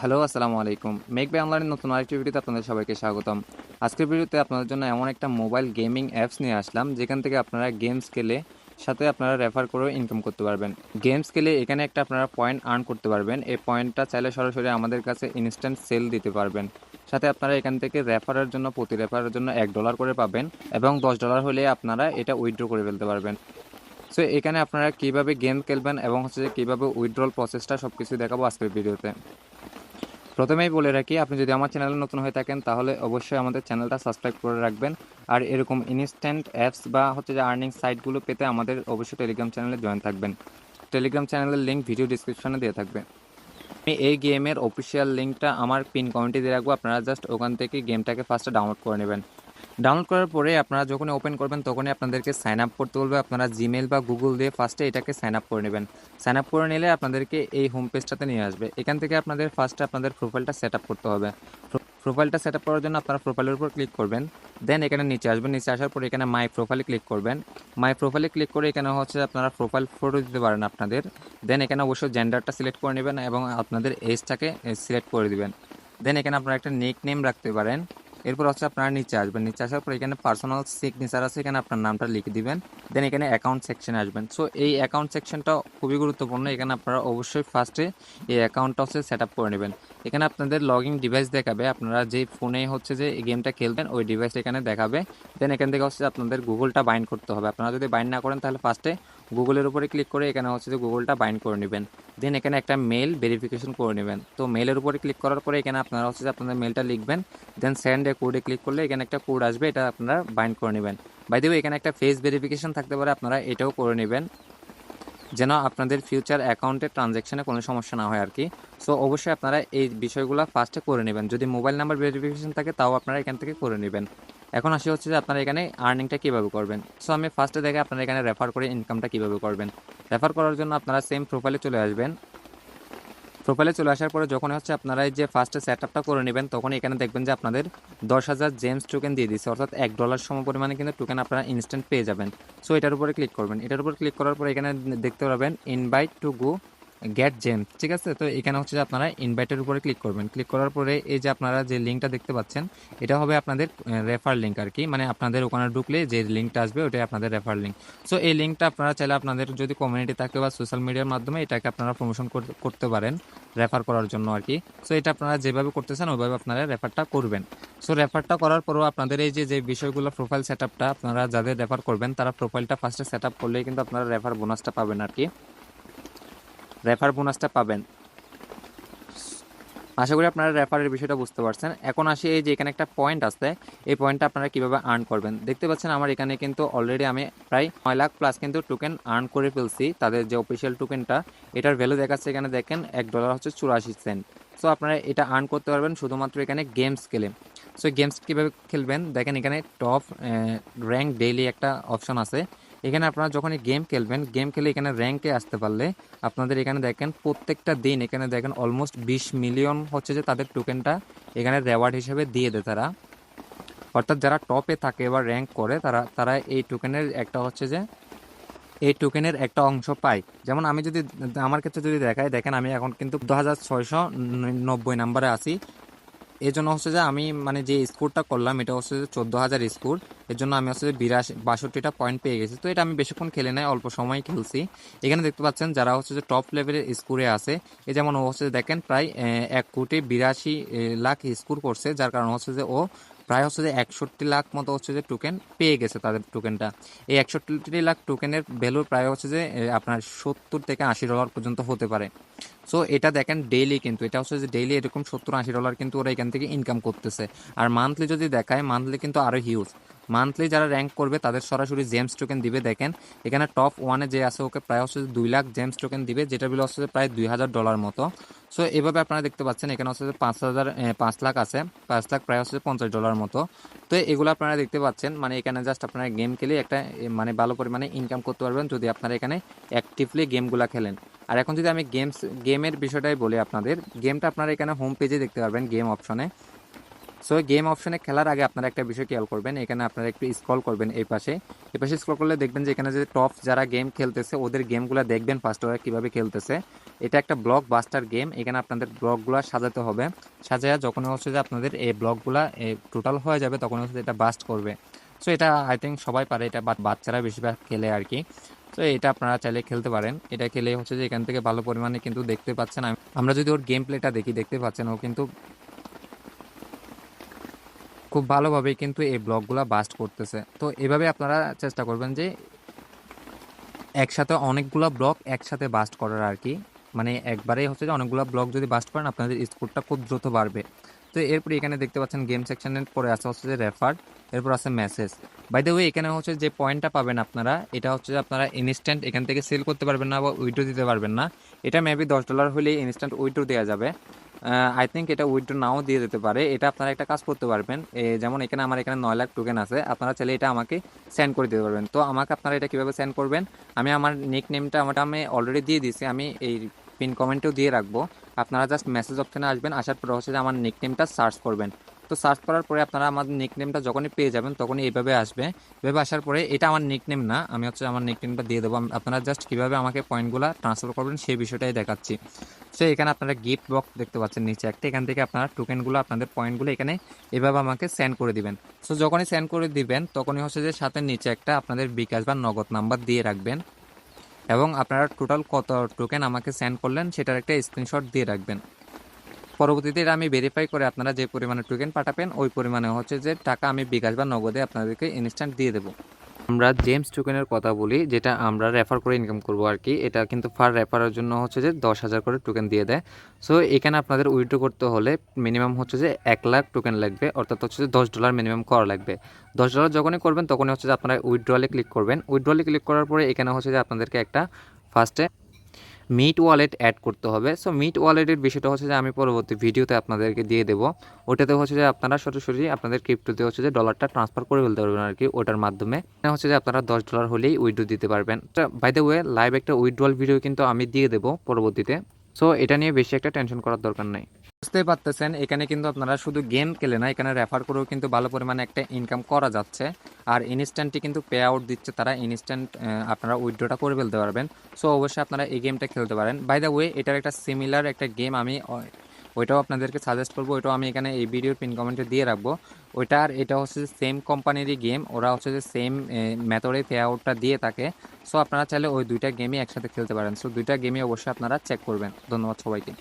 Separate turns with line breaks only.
Hello, আসসালামু আলাইকুম। Make by অনলাইনের নতুন আরেকটি ভিডিওতে আপনাদের সবাইকে স্বাগতম। আজকের ভিডিওতে আপনাদের জন্য এমন একটা মোবাইল গেমিং অ্যাপস নিয়ে আসলাম, যেখান থেকে আপনারা গেমস খেলে সাথে আপনারা রেফার করেও ইনকাম করতে পারবেন। গেমস খেলে এখানে একটা আপনারা পয়েন্ট আর্ন করতে পারবেন। এই পয়েন্টটা চাইলে সরাসরি আমাদের কাছে ইনস্ট্যান্ট সেল দিতে পারবেন। সাথে আপনারা এখান থেকে রেফারের জন্য প্রতি রেফারের জন্য $1 করে পাবেন এবং $10 হলে আপনারা এটা উইথড্র করে ফেলতে পারবেন। সো এখানে আপনারা কিভাবে গেম খেলবেন এবং হচ্ছে যে কিভাবে উইথড্রল প্রসেসটা সবকিছু দেখাবো আজকের ভিডিওতে। প্রথমেই বলে রাখি, আপনি যদি আমার চ্যানেলে নতুন হয়ে থাকেন তাহলে অবশ্যই আমাদের চ্যানেলটা সাবস্ক্রাইব করে রাখবেন। আর এরকম ইনস্ট্যান্ট অ্যাপস বা হচ্ছে যে আর্নিং সাইটগুলো পেতে আমাদের অবশ্যই টেলিগ্রাম চ্যানেলে জয়েন থাকবেন। টেলিগ্রাম চ্যানেলের লিঙ্ক ভিডিও ডিসক্রিপশনে দেওয়া থাকবে। আমি এই গেমের অফিসিয়াল লিঙ্কটা আমার পিন কমেন্টে দিয়ে রাখবো, আপনারা জাস্ট ওখান থেকে গেমটাকে ফার্স্টে ডাউনলোড করে নেবেন। ডাউনলোড করার পরে আপনারা যখনই ওপেন করবেন তখনই আপনাদেরকে সাইন আপ করতে বলবে। আপনারা জিমেল বা গুগল দিয়ে ফার্স্টে এটাকে সাইন আপ করে নেবেন। সাইন আপ করে নিলে আপনাদেরকে এই হোম পেজটাতে নিয়ে আসবে। এখান থেকে আপনাদের ফার্স্টে আপনাদের প্রোফাইলটা সেট আপ করতে হবে। প্রোফাইলটা সেট আপ করার জন্য আপনারা প্রোফাইলের উপর ক্লিক করবেন। দেন এখানে নিচে আসবেন। নিচে আসার পর এখানে মাই প্রোফাইলে ক্লিক করবেন। মাই প্রোফাইলে ক্লিক করে এখানে হচ্ছে আপনারা প্রোফাইল ফটো দিতে পারেন আপনাদের। দেন এখানে অবশ্যই জেন্ডারটা সিলেক্ট করে নেবেন এবং আপনাদের এজটাকে সিলেক্ট করে দিবেন। দেন এখানে আপনারা একটা নিক নেম রাখতে পারেন। এরপর হচ্ছে আপনারা নিচে আসবেন। নিচে আসার পর এখানে পার্সোনাল সিগনেচার আছে, এখানে আপনার নামটা লিখে দিবেন। দেন এখানে অ্যাকাউন্ট সেকশনে আসবেন। সো এই অ্যাকাউন্ট সেকশনটা খুবই গুরুত্বপূর্ণ। এখানে আপনারা অবশ্যই ফার্স্টে এই অ্যাকাউন্টটা হচ্ছে সেট আপ করে নেবেন। এখানে আপনাদের লগইন ডিভাইস দেখাবে, আপনারা যে ফোনে হচ্ছে যে এই গেমটা খেলবেন ওই ডিভাইস এখানে দেখাবে। দেন এখান থেকে হচ্ছে আপনাদের গুগলটা বাইন্ড করতে হবে। আপনারা যদি বাইন্ড না করেন তাহলে ফার্স্টে গুগলের উপরে ক্লিক করে এখানে হচ্ছে যে গুগলটা বাইন্ড করে নেবেন। দেন এখানে একটা মেল ভেরিফিকেশন করে নেবেন। তো মেলের উপরে ক্লিক করার পরে এখানে আপনারা হচ্ছে যে আপনাদের মেলটা লিখবেন। দেন সেন্ড এ কোডে ক্লিক করলে এখানে একটা কোড আসবে, এটা আপনারা বাইন্ড করে নেবেন। বাই দ্য ওয়ে এখানে একটা ফেস ভেরিফিকেশন থাকতে পারে, আপনারা এটাও করে নেবেন যেন আপনাদের ফিউচার অ্যাকাউন্টে ট্রানজ্যাকশনে কোনো সমস্যা না হয় আর কি। সো অবশ্যই আপনারা এই বিষয়গুলো ফার্স্টে করে নেবেন। যদি মোবাইল নাম্বার ভেরিফিকেশন থাকে তাও আপনারা এখান থেকে করে নেবেন। এখন আসি হচ্ছে যে আপনারা এখানে আর্নিংটা কীভাবে করবেন। সো আমি ফার্স্টে দেখে আপনারা এখানে রেফার করে ইনকামটা কীভাবে করবেন। রেফার করার জন্য আপনারা সেম প্রোফাইলে চলে আসবেন। প্রোফাইলে চলে আসার পরে যখন হচ্ছে আপনারা এই যে ফার্স্টে সেট আপটা করে নেবেন তখন এখানে দেখবেন যে আপনাদের 10,000 জেমস টোকেন দিয়ে দিচ্ছে, অর্থাৎ $1 সম পরিমাণে কিন্তু টোকেন আপনারা ইনস্ট্যান্ট পেয়ে যাবেন। সো এটার উপরে ক্লিক করবেন। এটার উপর ক্লিক করার পরে এখানে দেখতে পাবেন invite to go gate James, ঠিক আছে। তো এখানে হচ্ছে যে আপনারা ইনভাইটের উপরে ক্লিক করবেন। ক্লিক করার পরে এই যে আপনারা যে লিঙ্কটা দেখতে পাচ্ছেন এটা হবে আপনাদের রেফার লিঙ্ক আর কি, মানে আপনাদের ওখানে ঢুকলে যে লিঙ্কটা আসবে ওটাই আপনাদের রেফার লিঙ্ক। সো এই লিঙ্কটা আপনারা চাইলে আপনাদের যদি কমিউনিটি থাকে বা সোশ্যাল মিডিয়ার মাধ্যমে এটাকে আপনারা প্রমোশন করতে পারেন রেফার করার জন্য আর কি। সো এটা আপনারা যেভাবে করতেছেন ওইভাবে আপনারা রেফারটা করবেন। সো রেফারটা করার পরেও আপনাদের এই যে বিষয়গুলো প্রোফাইল সেট আপটা আপনারা যাদের রেফার করবেন তারা প্রোফাইলটা ফার্স্টে সেট আপ করলেই কিন্তু আপনারা রেফার বোনাসটা পাবেন আর কি। রেফার বোনাসটা পাবেন। আশা করি আপনারা রেফারের বিষয়টা বুঝতে পারছেন। এখন আসি এই যে এখানে একটা পয়েন্ট আছে, এই পয়েন্টটা আপনারা কিভাবে আর্ন করবেন। দেখতে পাচ্ছেন আমার এখানে কিন্তু অলরেডি আমি প্রায় 9 লাখ প্লাস কিন্তু টোকেন আর্ন করে ফেলছি। তাদের যে অফিসিয়াল টোকেনটা এটার ভ্যালু দেখাচ্ছে এখানে দেখেন $1 হচ্ছে 84 সেন্ট। সো আপনারা এটা আর্ন করতে পারবেন শুধুমাত্র এখানে গেমস খেলে। সো গেমস কীভাবে খেলবেন দেখেন, এখানে টপ র্যাঙ্ক ডেইলি একটা অপশন আছে। এখানে আপনারা যখন গেম খেলবেন, গেম খেলে এখানে র্যাঙ্কে আসতে পারলে আপনাদের এখানে দেখেন প্রত্যেকটা দিন এখানে দেখেন অলমোস্ট 20 মিলিয়ন হচ্ছে যে তাদের টোকেনটা এখানে রেওয়ার্ড হিসেবে দিয়ে দেয় তারা। অর্থাৎ যারা টপে থাকে বা র্যাঙ্ক করে তারা তারা এই টোকেনের একটা হচ্ছে যে এই টোকেনের একটা অংশ পায়। যেমন আমি যদি আমার ক্ষেত্রে যদি দেখাই, দেখেন আমি এখন কিন্তু 2690 নাম্বারে আছি। এই জন্য হচ্ছে যে আমি মানে যে স্কোরটা করলাম এটা হচ্ছে যে 14,000 স্কোর। এর জন্য আমি হচ্ছে যে 62টা পয়েন্ট পেয়ে গেছি। তো এটা আমি বেশিক্ষণ খেলে নাই, অল্প সময় খেলছি। এখানে দেখতে পাচ্ছেন যারা হচ্ছে যে টপ লেভেলের স্কোরে আছে, এই যেমন ও হচ্ছে যে দেখেন প্রায় 1,82,00,000 স্কোর করছে, যার কারণ হচ্ছে যে ও প্রায় হচ্ছে যে 61 লাখ মতো হচ্ছে যে টোকেন পেয়ে গেছে তাদের টোকেনটা। এই 61 লাখ টোকেনের ভ্যালু প্রায় হচ্ছে যে আপনার $70 থেকে $80 পর্যন্ত হতে পারে। সো এটা দেখেন ডেইলি, কিন্তু এটা হচ্ছে যে ডেইলি এরকম $70-80 কিন্তু ওরা এখান থেকে ইনকাম করতেছে। আর মান্থলি যদি দেখায়, মান্থলি কিন্তু আরও হিউজ। মান্থলি যারা র্যাঙ্ক করবে তাদের সরাসরি জেমস টোকেন দিবে। দেখেন এখানে টপ ওয়ানে যে আছে ওকে প্রায় হচ্ছে 2 লাখ জেমস টোকেন দিবে, যেটা বিল হচ্ছে প্রায় $2,000 মতো। সো এভাবে আপনারা দেখতে পাচ্ছেন এখানে হচ্ছে 5 লাখ আছে, 5 লাখ প্রায় হচ্ছে $50 মতো। তো এগুলো আপনারা দেখতে পাচ্ছেন, মানে এখানে জাস্ট আপনারা গেম খেলে একটা মানে ভালো পরিমাণে ইনকাম করতে পারবেন যদি আপনারা এখানে অ্যাক্টিভলি গেমগুলো খেলেন। আর এখন যদি আমি গেমের বিষয়টাই বলি আপনাদের, গেমটা আপনারা এখানে হোম পেজে দেখতে পারবেন গেম অপশনে। সো গেম অপশনে খেলার আগে আপনারা একটা বিষয় খেয়াল করবেন, এখানে আপনারা একটু স্ক্রল করবেন এই পাশে স্ক্রল করলে দেখবেন যে এখানে যে টপ যারা গেম খেলতেছে ওদের গেমগুলো দেখবেন ফার্স্ট ওরা কীভাবে খেলতেছে। এটা একটা ব্লক বাস্টার গেম। এখানে আপনাদের ব্লকগুলো সাজাতে হবে, সাজায়া যখন হচ্ছে যে আপনাদের এই ব্লকগুলা টোটাল হয়ে যাবে তখন হচ্ছে এটা বাস্ট করবে। সো এটা আই থিঙ্ক সবাই পারে, এটা বাচ্চারা বেশিরভাগ খেলে আর কি। তো এটা আপনারা চাইলে খেলতে পারেন। এটা খেলে হচ্ছে যে এখান থেকে ভালো পরিমাণে কিন্তু দেখতে পাচ্ছেন, আমরা যদি ওর গেম প্লেটা দেখি দেখতে পাচ্ছেন ও কিন্তু খুব ভালোভাবেই কিন্তু এই ব্লকগুলা বাস্ট করতেছে। তো এভাবে আপনারা চেষ্টা করবেন যে একসাথে অনেকগুলা ব্লক একসাথে বাস্ট করার আর কি। মানে একবারেই হচ্ছে যে অনেকগুলো ব্লক যদি বাস্ট করেন আপনাদের স্কোরটা খুব দ্রুত বাড়বে। তো এরপরে এখানে দেখতে পাচ্ছেন গেম সেকশনের পরে আছে হচ্ছে যে রেফার, এরপর আছে মেসেজ। বাই দ্য ওয়ে এখানে হচ্ছে যে পয়েন্টটা পাবেন আপনারা, এটা হচ্ছে যে আপনারা ইনস্ট্যান্ট এখান থেকে সেল করতে পারবেন না বা উইথড্র দিতে পারবেন না। এটা মেবি $10 হলেই ইনস্ট্যান্ট উইথড্র দেওয়া যাবে। আই থিঙ্ক এটা উইথড্র নাও দিয়ে দিতে পারে। এটা আপনারা একটা কাজ করতে পারবেন, যেমন এখানে আমার এখানে 9 লাখ টোকেন আছে, আপনারা চাইলে এটা আমাকে সেন্ড করে দিতে পারবেন। তো আমাকে আপনারা এটা কীভাবে সেন্ড করবেন, আমি আমার নিক নেমটা আমি অলরেডি দিয়ে দিয়েছি, আমি এই পিন কমেন্টেও দিয়ে রাখবো। আপনারা জাস্ট মেসেজ অপশানে আসবেন, আসার পরে হচ্ছে যে আমার নিক নেমটা সার্চ করবেন। তো সার্চ করার পরে আপনারা আমার নিক নেমটা যখনই পেয়ে যাবেন তখনই এইভাবে আসবে। এভাবে আসার পরে এটা আমার নিক নেম না, আমি হচ্ছে আমার নিক নেমটা দিয়ে দেবো। আপনারা জাস্ট কীভাবে আমাকে পয়েন্টগুলো ট্রান্সফার করবেন সেই বিষয়টাই দেখাচ্ছি। সো এখানে আপনারা গিফট বক্স দেখতে পাচ্ছেন নিচে একটা, এখান থেকে আপনারা টোকেনগুলো আপনাদের পয়েন্টগুলো এখানে এভাবে আমাকে সেন্ড করে দিবেন। সো যখনই সেন্ড করে দিবেন তখনই হচ্ছে যে সাথে নিচে একটা আপনাদের বিকাশ বা নগদ নাম্বার দিয়ে রাখবেন এবং আপনারা টোটাল কত টোকেন আমাকে সেন্ড করলেন সেটার একটা স্ক্রিনশট দিয়ে রাখবেন। পরবর্তীতে এটা আমি ভেরিফাই করে আপনারা যে পরিমাণে টোকেন পাঠাবেন ওই পরিমাণে হচ্ছে যে টাকা আমি বিকাশ বা নগদে আপনাদেরকে ইনস্ট্যান্ট দিয়ে দেবো। আমরা জেমস টোকেনের কথা বলি, যেটা আমরা রেফার করে ইনকাম করবো আর কি। এটা কিন্তু ফার রেফারের জন্য হচ্ছে যে 10,000 করে টোকেন দিয়ে দেয়। সো এখানে আপনাদের উইথড্র করতে হলে মিনিমাম হচ্ছে যে 1 লাখ টোকেন লাগবে, অর্থাৎ হচ্ছে যে $10 মিনিমাম করা লাগবে। $10 যখনই করবেন তখনই হচ্ছে যে আপনারা উইথড্রলে ক্লিক করবেন। উইথড্রলে ক্লিক করার পরে এখানে হচ্ছে যে আপনাদেরকে একটা ফার্স্টে মিট ওয়ালেট অ্যাড করতে হবে। সো মিট ওয়ালেটের বিষয়টা হচ্ছে যে আমি পরবর্তী ভিডিওতে আপনাদেরকে দিয়ে দেবো। ওটাতে হচ্ছে যে আপনারা সরাসরি আপনাদের ক্রিপ্টোতে হচ্ছে যে ডলারটা ট্রান্সফার করে ফেলতে পারবেন আর কি ওটার মাধ্যমে। হচ্ছে যে আপনারা $10 হলেই উইথড্র দিতে পারবেন। বাই দ্য ওয়ে লাইভ একটা উইথড্রল ভিডিও কিন্তু আমি দিয়ে দেবো পরবর্তীতে। সো এটা নিয়ে বেশি একটা টেনশন করার দরকার নাই। বুঝতেই পারতেছেন এখানে কিন্তু আপনারা শুধু গেম খেলে না, এখানে রেফার করেও কিন্তু ভালো পরিমাণে একটা ইনকাম করা যাচ্ছে। আর ইনস্ট্যান্টই কিন্তু পে আউট দিচ্ছে তারা, ইনস্ট্যান্ট আপনারা উইথড্রটা করে ফেলতে পারবেন। সো অবশ্যই আপনারা এই গেমটা খেলতে পারেন। বাই দ্য ওয়ে এটার একটা সিমিলার একটা গেম আমি ওইটাও আপনাদেরকে সাজেস্ট করবো, ওইটাও আমি এখানে এই ভিডিওর পিন কমেন্টে দিয়ে রাখবো। ওইটা আর এটা হচ্ছে যে সেম কোম্পানিরই গেম, ওরা হচ্ছে যে সেম মেথডে পে আউটটা দিয়ে থাকে। সো আপনারা চাইলে ওই দুইটা গেমই একসাথে খেলতে পারেন। সো দুইটা গেমই অবশ্যই আপনারা চেক করবেন। ধন্যবাদ সবাইকে।